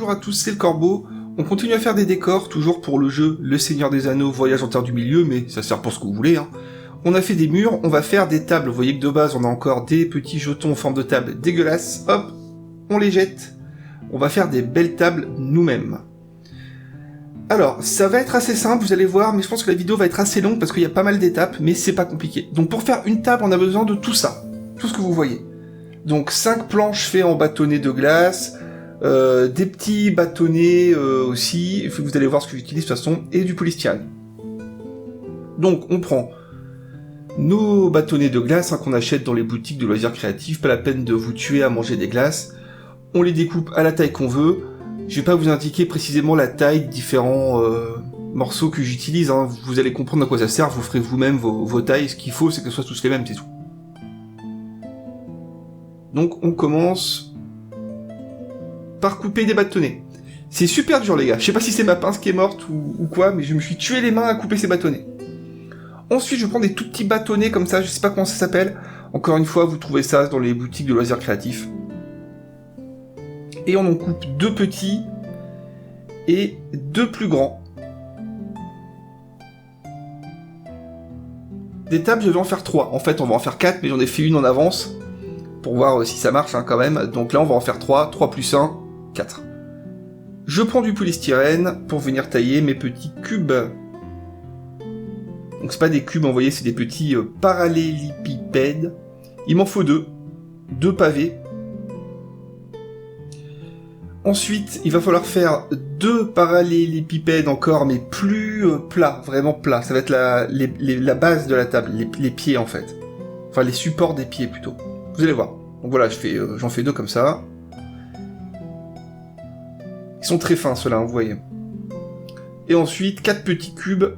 bonjour à tous, c'est le Corbeau. On continue à faire des décors, toujours pour le jeu Le Seigneur des Anneaux, Voyage en Terre du Milieu, mais ça sert pour ce que vous voulez. On a fait des murs, on va faire des tables. Vous voyez que de base, on a encore des petits jetons en forme de table dégueulasses. Hop, on les jette. On va faire des belles tables nous-mêmes. Alors, ça va être assez simple, vous allez voir, mais je pense que la vidéo va être assez longue parce qu'il y a pas mal d'étapes, mais c'est pas compliqué. Donc pour faire une table, on a besoin de tout ça, tout ce que vous voyez. Donc 5 planches faites en bâtonnets de glace, des petits bâtonnets aussi, vous allez voir ce que j'utilise de toute façon, et du polystyrène. Donc on prend nos bâtonnets de glace qu'on achète dans les boutiques de loisirs créatifs, pas la peine de vous tuer à manger des glaces. On les découpe à la taille qu'on veut. Je vais pas vous indiquer précisément la taille de différents morceaux que j'utilise, vous allez comprendre à quoi ça sert, vous ferez vous-même vos tailles, ce qu'il faut c'est que ce soit tous les mêmes, c'est tout. Donc on commence par couper des bâtonnets. C'est super dur les gars, je sais pas si c'est ma pince qui est morte ou quoi, mais je me suis tué les mains à couper ces bâtonnets. Ensuite je prends des tout petits bâtonnets comme ça, je sais pas comment ça s'appelle, encore une fois vous trouvez ça dans les boutiques de loisirs créatifs. Et on en coupe 2 petits et 2 plus grands. Des tables, je vais en faire 3. En fait, on va en faire 4, mais j'en ai fait une en avance, pour voir si ça marche quand même. Donc là, on va en faire 3, 3 plus 1, 4. Je prends du polystyrène pour venir tailler mes petits cubes. Donc c'est pas des cubes, vous voyez, c'est des petits parallélépipèdes. Il m'en faut 2. 2 pavés. Ensuite, il va falloir faire 2 parallélépipèdes encore, mais plus plats, vraiment plats. Ça va être la base de la table, les pieds en fait. Enfin, les supports des pieds plutôt. Vous allez voir. Donc voilà, j'en fais 2 comme ça. Ils sont très fins ceux-là, vous voyez. Et ensuite, 4 petits cubes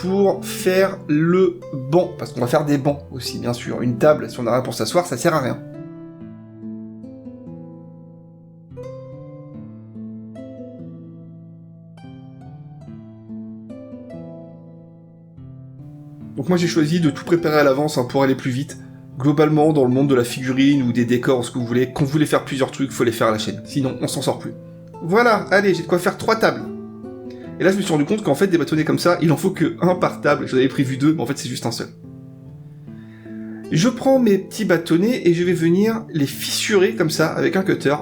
pour faire le banc. Parce qu'on va faire des bancs aussi, bien sûr. Une table, si on a rien pour s'asseoir, ça sert à rien. Donc moi j'ai choisi de tout préparer à l'avance pour aller plus vite. Globalement, dans le monde de la figurine ou des décors, ce que vous voulez, quand vous voulez faire plusieurs trucs, faut les faire à la chaîne. Sinon, on s'en sort plus. Voilà, allez, j'ai de quoi faire 3 tables. Et là, je me suis rendu compte qu'en fait, des bâtonnets comme ça, il en faut que 1 par table. J'en avais prévu 2, mais en fait, c'est juste un seul. Je prends mes petits bâtonnets et je vais venir les fissurer comme ça, avec un cutter.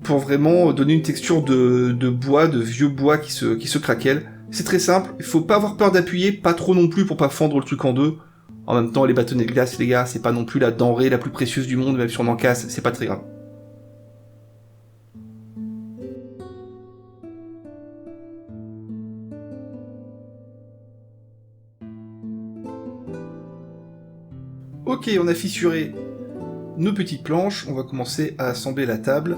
Pour vraiment donner une texture de bois, de vieux bois qui se craquelle. C'est très simple, il faut pas avoir peur d'appuyer, pas trop non plus pour pas fendre le truc en deux. En même temps, les bâtonnets de glace, les gars, c'est pas non plus la denrée la plus précieuse du monde, même si on en casse, c'est pas très grave. Ok, on a fissuré nos petites planches, on va commencer à assembler la table.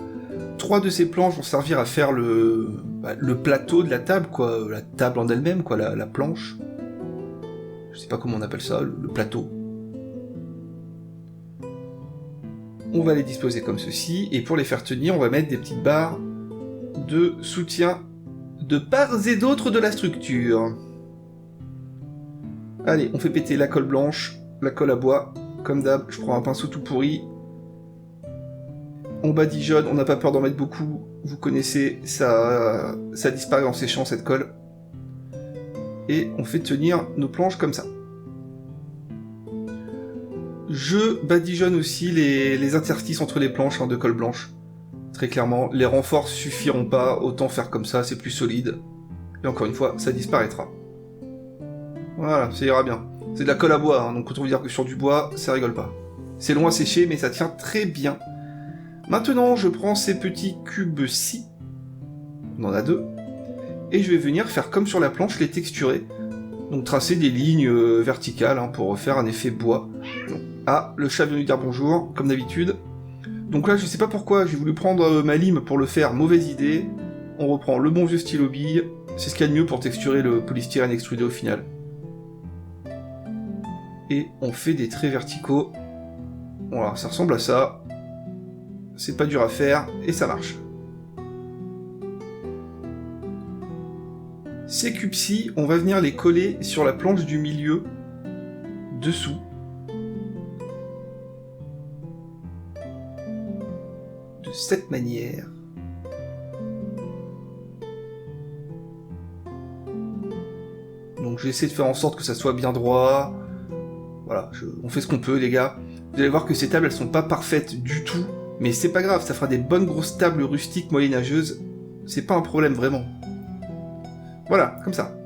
3 de ces planches vont servir à faire le plateau de la table, quoi, la table en elle-même, quoi, la planche. Je sais pas comment on appelle ça, le plateau. On va les disposer comme ceci, et pour les faire tenir, on va mettre des petites barres de soutien de part et d'autre de la structure. Allez, on fait péter la colle blanche, la colle à bois, comme d'hab, je prends un pinceau tout pourri. On badigeonne, on n'a pas peur d'en mettre beaucoup, vous connaissez, ça disparaît en séchant cette colle. Et on fait tenir nos planches comme ça. Je badigeonne aussi les interstices entre les planches de colle blanche. Très clairement, les renforts suffiront pas, autant faire comme ça, c'est plus solide. Et encore une fois, ça disparaîtra. Voilà, ça ira bien. C'est de la colle à bois, donc autant vous dire que sur du bois, ça rigole pas. C'est long à sécher, mais ça tient très bien. Maintenant, je prends ces petits cubes-ci, on en a 2, et je vais venir faire comme sur la planche, les texturer, donc tracer des lignes verticales pour faire un effet bois. Ah, le chat vient nous dire bonjour, comme d'habitude. Donc là, je sais pas pourquoi, j'ai voulu prendre ma lime pour le faire, mauvaise idée. On reprend le bon vieux stylo bille, c'est ce qu'il y a de mieux pour texturer le polystyrène extrudé au final. Et on fait des traits verticaux. Voilà, ça ressemble à ça. C'est pas dur à faire, et ça marche. Ces cubes-ci, on va venir les coller sur la planche du milieu, dessous. cette manière. Donc je vais essayer de faire en sorte que ça soit bien droit. Voilà, on fait ce qu'on peut les gars. Vous allez voir que ces tables elles sont pas parfaites du tout. Mais c'est pas grave, ça fera des bonnes grosses tables rustiques moyenâgeuses. C'est pas un problème vraiment. Voilà, comme ça.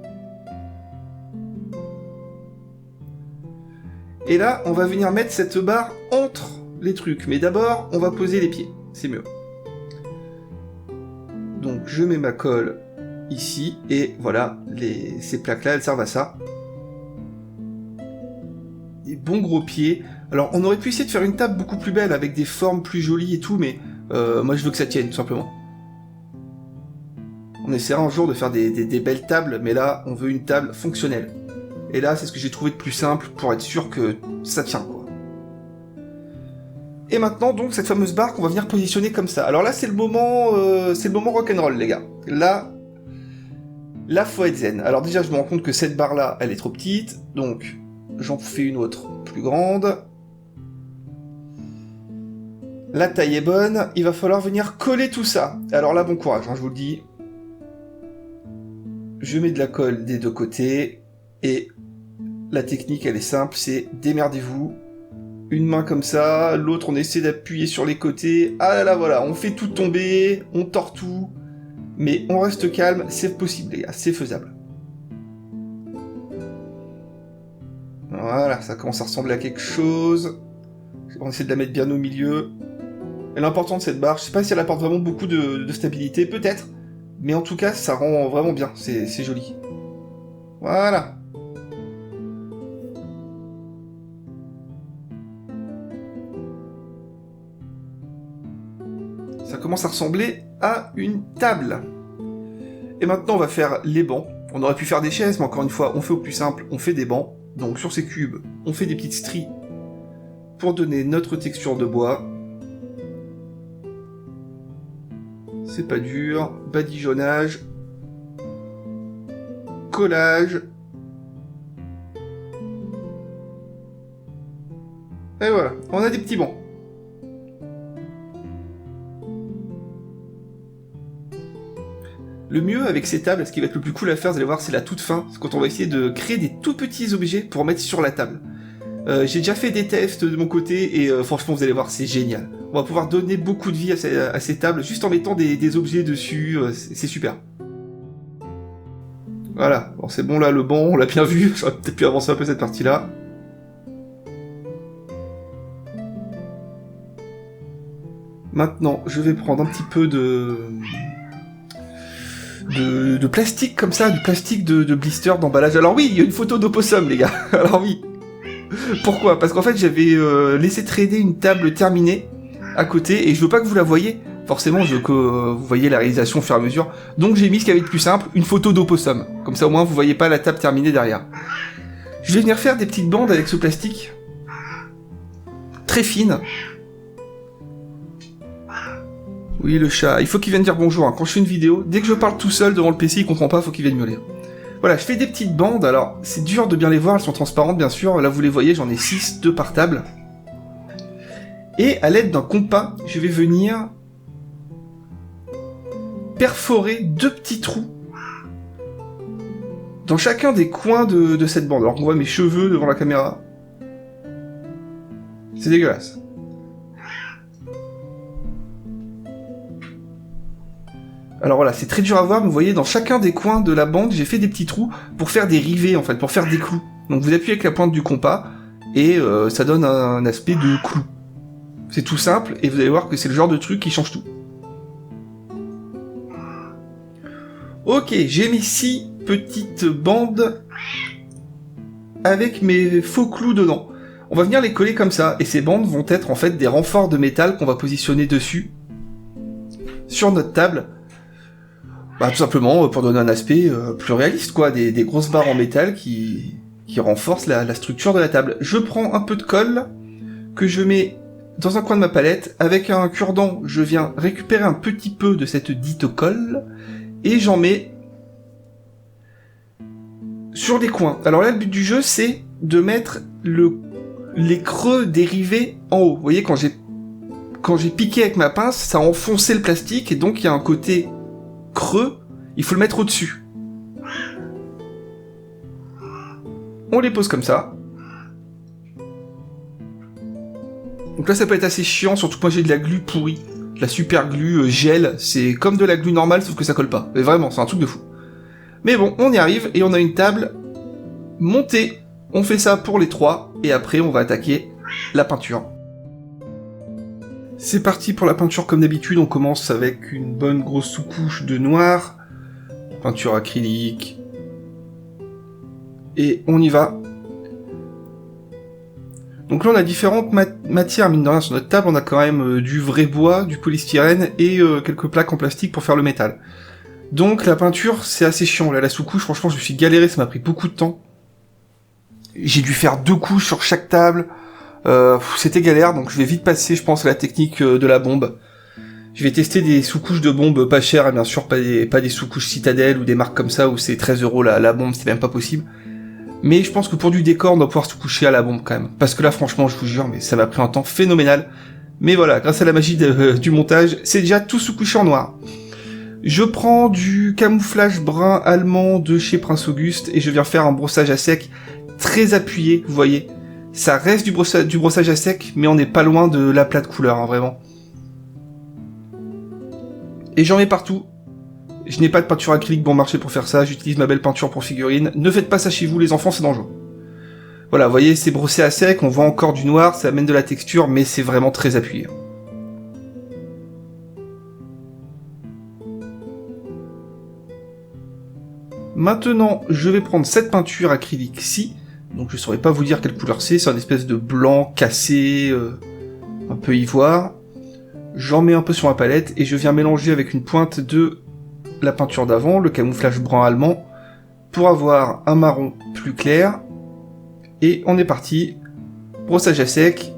Et là, on va venir mettre cette barre entre les trucs. Mais d'abord, on va poser les pieds. C'est mieux. Donc je mets ma colle ici. Et voilà, ces plaques-là, elles servent à ça. Des bons gros pieds. Alors, on aurait pu essayer de faire une table beaucoup plus belle, avec des formes plus jolies et tout, mais moi je veux que ça tienne, tout simplement. On essaiera un jour de faire des belles tables, mais là, on veut une table fonctionnelle. Et là, c'est ce que j'ai trouvé de plus simple, pour être sûr que ça tient, quoi. Et maintenant, donc, cette fameuse barre qu'on va venir positionner comme ça. Alors là, c'est le moment rock'n'roll, les gars. Là, faut être zen. Alors déjà, je me rends compte que cette barre-là, elle est trop petite, donc j'en fais une autre plus grande. La taille est bonne, il va falloir venir coller tout ça. Alors là, bon courage, hein, je vous le dis. Je mets de la colle des deux côtés, et la technique, elle est simple, c'est démerdez-vous. Une main comme ça, l'autre on essaie d'appuyer sur les côtés. Ah là là, voilà, on fait tout tomber, on tord tout, mais on reste calme, c'est possible les gars, c'est faisable. Voilà, ça commence à ressembler à quelque chose. On essaie de la mettre bien au milieu. Et l'important de cette barre, je sais pas si elle apporte vraiment beaucoup de stabilité, peut-être, mais en tout cas, ça rend vraiment bien, c'est joli. Voilà. Ça commence à ressembler à une table. Et maintenant, on va faire les bancs. On aurait pu faire des chaises, mais encore une fois, on fait au plus simple, on fait des bancs. Donc sur ces cubes, on fait des petites stries pour donner notre texture de bois. C'est pas dur, badigeonnage, collage. Et voilà, on a des petits bancs. Le mieux avec ces tables, ce qui va être le plus cool à faire, vous allez voir, c'est la toute fin, c'est quand on va essayer de créer des tout petits objets pour mettre sur la table. J'ai déjà fait des tests de mon côté et franchement vous allez voir, c'est génial. On va pouvoir donner beaucoup de vie à ces tables juste en mettant des objets dessus, c'est super. Voilà, bon c'est bon là, le banc, on l'a bien vu, j'aurais peut-être pu avancer un peu cette partie-là. Maintenant, je vais prendre un petit peu de plastique comme ça, du plastique de blister d'emballage. Alors oui, il y a une photo d'opossum les gars, alors oui. Pourquoi ? Parce qu'en fait j'avais laissé traîner une table terminée à côté et je veux pas que vous la voyiez. Forcément je veux que vous voyez la réalisation au fur et à mesure. Donc j'ai mis ce qu'il y avait de plus simple, une photo d'opossum. Comme ça au moins vous voyez pas la table terminée derrière. Je vais venir faire des petites bandes avec ce plastique. Très fines. Oui le chat, il faut qu'il vienne dire bonjour, hein. Quand je fais une vidéo, dès que je parle tout seul devant le PC il comprend pas, faut qu'il vienne miauler. Voilà, je fais des petites bandes, alors c'est dur de bien les voir, elles sont transparentes bien sûr, là vous les voyez, j'en ai 6, 2 par table. Et à l'aide d'un compas, je vais venir perforer 2 petits trous dans chacun des coins de cette bande. Alors qu'on voit mes cheveux devant la caméra. C'est dégueulasse. Alors voilà, c'est très dur à voir, mais vous voyez, dans chacun des coins de la bande, j'ai fait des petits trous pour faire des rivets, en fait, pour faire des clous. Donc vous appuyez avec la pointe du compas, et ça donne un aspect de clou. C'est tout simple, et vous allez voir que c'est le genre de truc qui change tout. Ok, j'ai mis 6 petites bandes avec mes faux clous dedans. On va venir les coller comme ça, et ces bandes vont être en fait des renforts de métal qu'on va positionner dessus, sur notre table. Bah tout simplement pour donner un aspect plus réaliste, quoi, des grosses barres en métal qui renforcent la structure de la table. Je prends un peu de colle que je mets dans un coin de ma palette, avec un cure-dent, je viens récupérer un petit peu de cette dite colle, et j'en mets sur les coins. Alors là, le but du jeu, c'est de mettre les creux des rivets en haut. Vous voyez, quand quand j'ai piqué avec ma pince, ça a enfoncé le plastique, et donc il y a un côté creux, il faut le mettre au-dessus. On les pose comme ça. Donc là ça peut être assez chiant, surtout quand j'ai de la glu pourrie. De la super glu gel, c'est comme de la glu normale sauf que ça colle pas. Mais vraiment, c'est un truc de fou. Mais bon, on y arrive et on a une table montée. On fait ça pour les 3 et après on va attaquer la peinture. C'est parti pour la peinture comme d'habitude, on commence avec une bonne grosse sous-couche de noir. Peinture acrylique. Et on y va. Donc là on a différentes matières, mine de rien, sur notre table, on a quand même du vrai bois, du polystyrène et quelques plaques en plastique pour faire le métal. Donc la peinture c'est assez chiant, là la sous-couche franchement je me suis galéré, ça m'a pris beaucoup de temps. J'ai dû faire 2 couches sur chaque table, c'était galère, donc je vais vite passer je pense à la technique de la bombe. Je vais tester des sous-couches de bombe pas chères, et bien sûr pas des sous-couches Citadel ou des marques comme ça où c'est 13€ la bombe, c'est même pas possible. Mais je pense que pour du décor, on doit pouvoir se coucher à la bombe quand même. Parce que là, franchement, je vous jure, mais ça m'a pris un temps phénoménal. Mais voilà, grâce à la magie du montage, c'est déjà tout sous-couché en noir. Je prends du camouflage brun allemand de chez Prince Auguste et je viens faire un brossage à sec très appuyé, vous voyez. Ça reste du brossage à sec, mais on n'est pas loin de l'aplat de couleur, hein, vraiment. Et j'en mets partout. Je n'ai pas de peinture acrylique bon marché pour faire ça, j'utilise ma belle peinture pour figurines. Ne faites pas ça chez vous les enfants, c'est dangereux. Voilà, vous voyez, c'est brossé à sec, on voit encore du noir, ça amène de la texture, mais c'est vraiment très appuyé. Maintenant, je vais prendre cette peinture acrylique-ci, donc je ne saurais pas vous dire quelle couleur c'est un espèce de blanc cassé, un peu ivoire. J'en mets un peu sur ma palette, et je viens mélanger avec une pointe de la peinture d'avant, le camouflage brun allemand, pour avoir un marron plus clair, et on est parti, brossage à sec,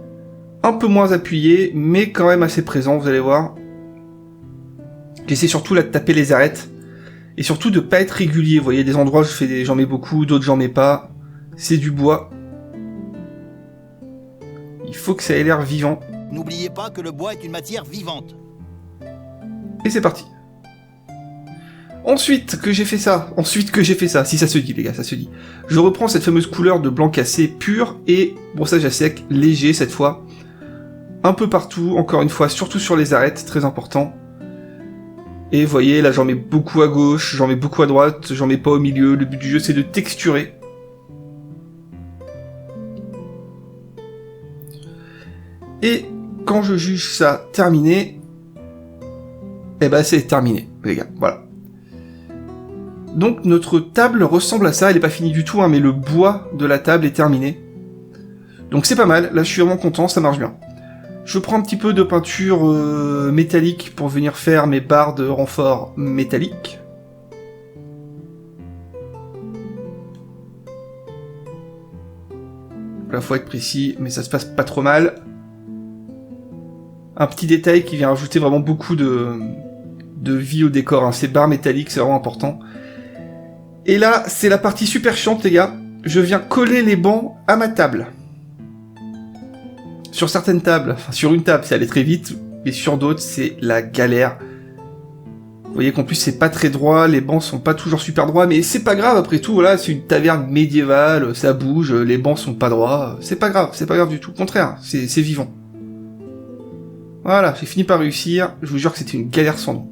un peu moins appuyé, mais quand même assez présent, vous allez voir. J'essaie surtout là de taper les arêtes, et surtout de pas être régulier, vous voyez, des endroits j'en mets beaucoup, d'autres j'en mets pas, c'est du bois. Il faut que ça ait l'air vivant. N'oubliez pas que le bois est une matière vivante. Et c'est parti. Ensuite que j'ai fait ça, si ça se dit les gars, ça se dit. Je reprends cette fameuse couleur de blanc cassé pur et brossage à sec, léger cette fois. Un peu partout, encore une fois, surtout sur les arêtes, très important. Et vous voyez, là j'en mets beaucoup à gauche, j'en mets beaucoup à droite, j'en mets pas au milieu, le but du jeu c'est de texturer. Et quand je juge ça terminé, eh ben c'est terminé, les gars, voilà. Donc notre table ressemble à ça, elle est pas finie du tout, hein, mais le bois de la table est terminé. Donc c'est pas mal, là je suis vraiment content, ça marche bien. Je prends un petit peu de peinture métallique pour venir faire mes barres de renfort métalliques. Là faut être précis, mais ça se passe pas trop mal. Un petit détail qui vient rajouter vraiment beaucoup de vie au décor, hein. Ces barres métalliques, c'est vraiment important. Et là, c'est la partie super chiante, les gars. Je viens coller les bancs à ma table. Sur certaines tables, enfin sur une table, ça allait très vite, mais sur d'autres, c'est la galère. Vous voyez qu'en plus, c'est pas très droit, les bancs sont pas toujours super droits, mais c'est pas grave, après tout, voilà, c'est une taverne médiévale, ça bouge, les bancs sont pas droits, c'est pas grave du tout, au contraire, c'est vivant. Voilà, j'ai fini par réussir, je vous jure que c'était une galère sans nom.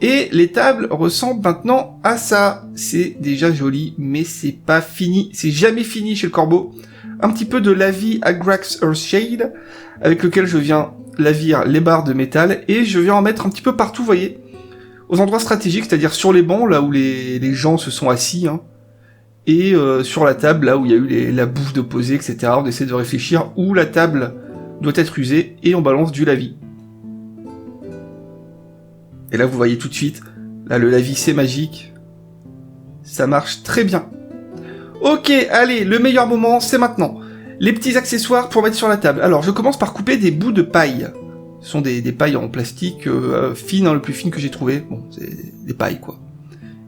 Et les tables ressemblent maintenant à ça. C'est déjà joli, mais c'est pas fini. C'est jamais fini chez le corbeau. Un petit peu de Lavi Agrax Earthshade, avec lequel je viens lavir les barres de métal, et je viens en mettre un petit peu partout, vous voyez, aux endroits stratégiques, c'est-à-dire sur les bancs, là où les gens se sont assis, hein, et sur la table, là où il y a eu la bouffe de poser, etc. On essaie de réfléchir où la table doit être usée, et on balance du Lavi. Et là, vous voyez tout de suite, là, le Lavi, c'est magique. Ça marche très bien. Ok, allez, le meilleur moment, c'est maintenant. Les petits accessoires pour mettre sur la table. Alors, je commence par couper des bouts de paille. Ce sont des pailles en plastique fines, hein, le plus fine que j'ai trouvé. Bon, c'est des pailles, quoi.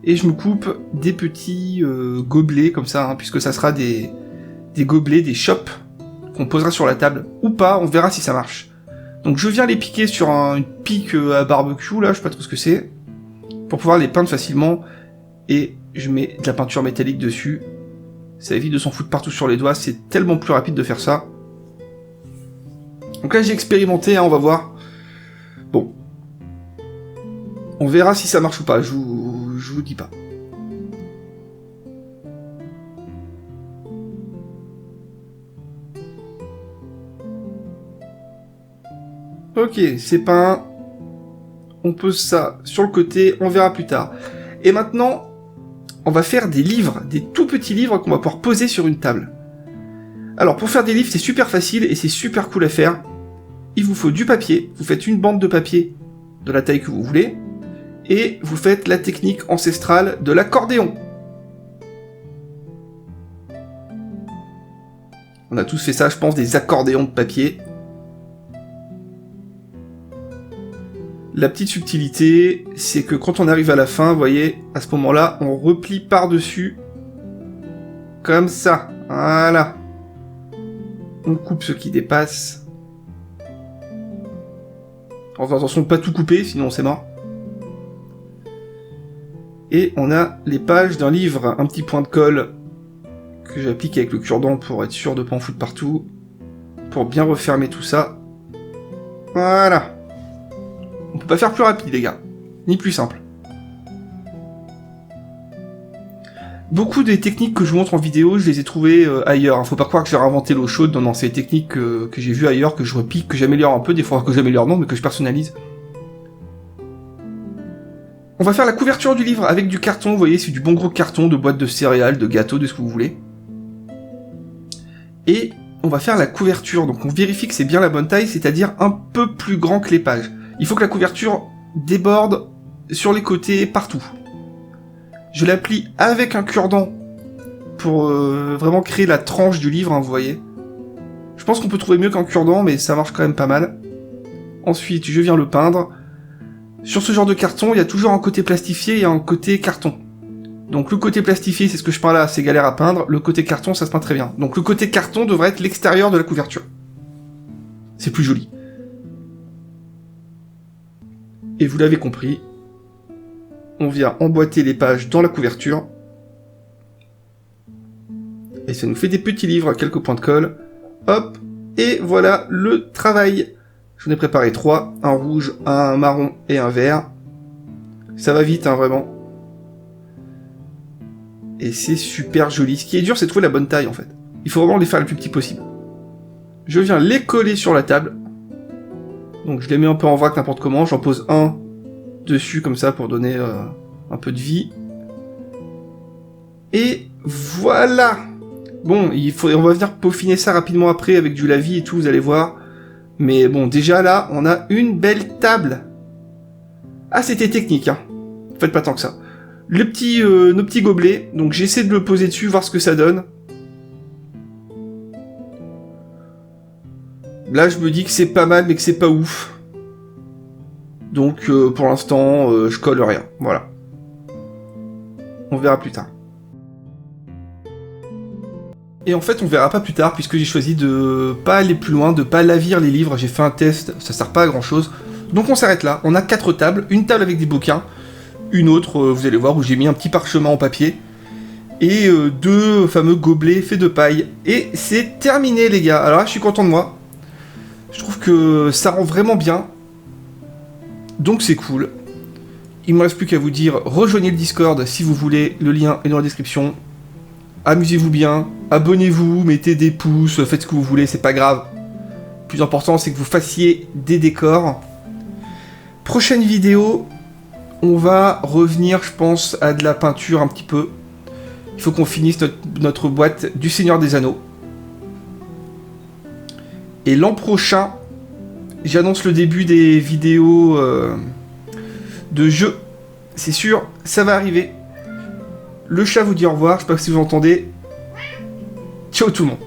Et je me coupe des petits gobelets, comme ça, hein, puisque ça sera des gobelets, des chopes, qu'on posera sur la table, ou pas, on verra si ça marche. Donc je viens les piquer sur une pique à barbecue, là, je sais pas trop ce que c'est, pour pouvoir les peindre facilement, et je mets de la peinture métallique dessus. Ça évite de s'en foutre partout sur les doigts, c'est tellement plus rapide de faire ça. Donc là j'ai expérimenté, hein, on va voir. Bon. On verra si ça marche ou pas, je vous dis pas. Ok, c'est peint. On pose ça sur le côté, on verra plus tard. Et maintenant, on va faire des livres, des tout petits livres qu'on va pouvoir poser sur une table. Alors pour faire des livres, c'est super facile et c'est super cool à faire. Il vous faut du papier, vous faites une bande de papier de la taille que vous voulez, et vous faites la technique ancestrale de l'accordéon. On a tous fait ça, je pense, des accordéons de papier. La petite subtilité, c'est que quand on arrive à la fin, vous voyez, à ce moment-là, on replie par-dessus, comme ça, voilà. On coupe ce qui dépasse. Enfin, attention de pas tout couper, sinon c'est mort. Et on a les pages d'un livre, un petit point de colle, que j'applique avec le cure-dent pour être sûr de pas en foutre partout, pour bien refermer tout ça. Voilà. On peut pas faire plus rapide, les gars. Ni plus simple. Beaucoup des techniques que je vous montre en vidéo, je les ai trouvées ailleurs. Faut pas croire que j'ai inventé l'eau chaude. Non, c'est des techniques que j'ai vues ailleurs, que je repique, que j'améliore un peu. Des fois que j'améliore non, mais que je personnalise. On va faire la couverture du livre avec du carton. Vous voyez, c'est du bon gros carton, de boîtes de céréales, de gâteaux, de ce que vous voulez. Et on va faire la couverture. Donc on vérifie que c'est bien la bonne taille, c'est-à-dire un peu plus grand que les pages. Il faut que la couverture déborde sur les côtés, partout. Je l'applique avec un cure-dent pour vraiment créer la tranche du livre, hein, vous voyez. Je pense qu'on peut trouver mieux qu'un cure-dent, mais ça marche quand même pas mal. Ensuite, je viens le peindre. Sur ce genre de carton, il y a toujours un côté plastifié et un côté carton. Donc le côté plastifié, c'est ce que je peins là, c'est galère à peindre. Le côté carton, ça se peint très bien. Donc le côté carton devrait être l'extérieur de la couverture. C'est plus joli. Et vous l'avez compris, on vient emboîter les pages dans la couverture. Et ça nous fait des petits livres à quelques points de colle. Hop, et voilà le travail. J'en ai préparé 3, un rouge, un marron et un vert. Ça va vite, hein, vraiment. Et c'est super joli. Ce qui est dur, c'est de trouver la bonne taille, en fait. Il faut vraiment les faire le plus petit possible. Je viens les coller sur la table. Donc je les mets un peu en vrac n'importe comment, j'en pose un dessus comme ça pour donner un peu de vie. Et voilà. Bon, on va venir peaufiner ça rapidement après avec du lavis et tout, vous allez voir. Mais bon, déjà là, on a une belle table. Ah, c'était technique, hein. Faites pas tant que ça. Nos petits gobelets, donc j'essaie de le poser dessus, voir ce que ça donne. Là, je me dis que c'est pas mal, mais que c'est pas ouf. Donc, pour l'instant, je colle rien. Voilà. On verra plus tard. Et en fait, on verra pas plus tard, puisque j'ai choisi de pas aller plus loin, de pas lavir les livres. J'ai fait un test, ça sert pas à grand chose. Donc on s'arrête là. On a 4 tables. Une table avec des bouquins. Une autre, vous allez voir, où j'ai mis un petit parchemin en papier. Et 2 fameux gobelets faits de paille. Et c'est terminé, les gars. Alors là, je suis content de moi. Je trouve que ça rend vraiment bien. Donc c'est cool. Il me reste plus qu'à vous dire, rejoignez le Discord si vous voulez. Le lien est dans la description. Amusez-vous bien, abonnez-vous, mettez des pouces, faites ce que vous voulez, c'est pas grave. Le plus important, c'est que vous fassiez des décors. Prochaine vidéo, on va revenir, je pense, à de la peinture un petit peu. Il faut qu'on finisse notre boîte du Seigneur des Anneaux. Et l'an prochain, j'annonce le début des vidéos de jeux. C'est sûr, ça va arriver. Le chat vous dit au revoir, je sais pas si vous entendez. Ciao tout le monde.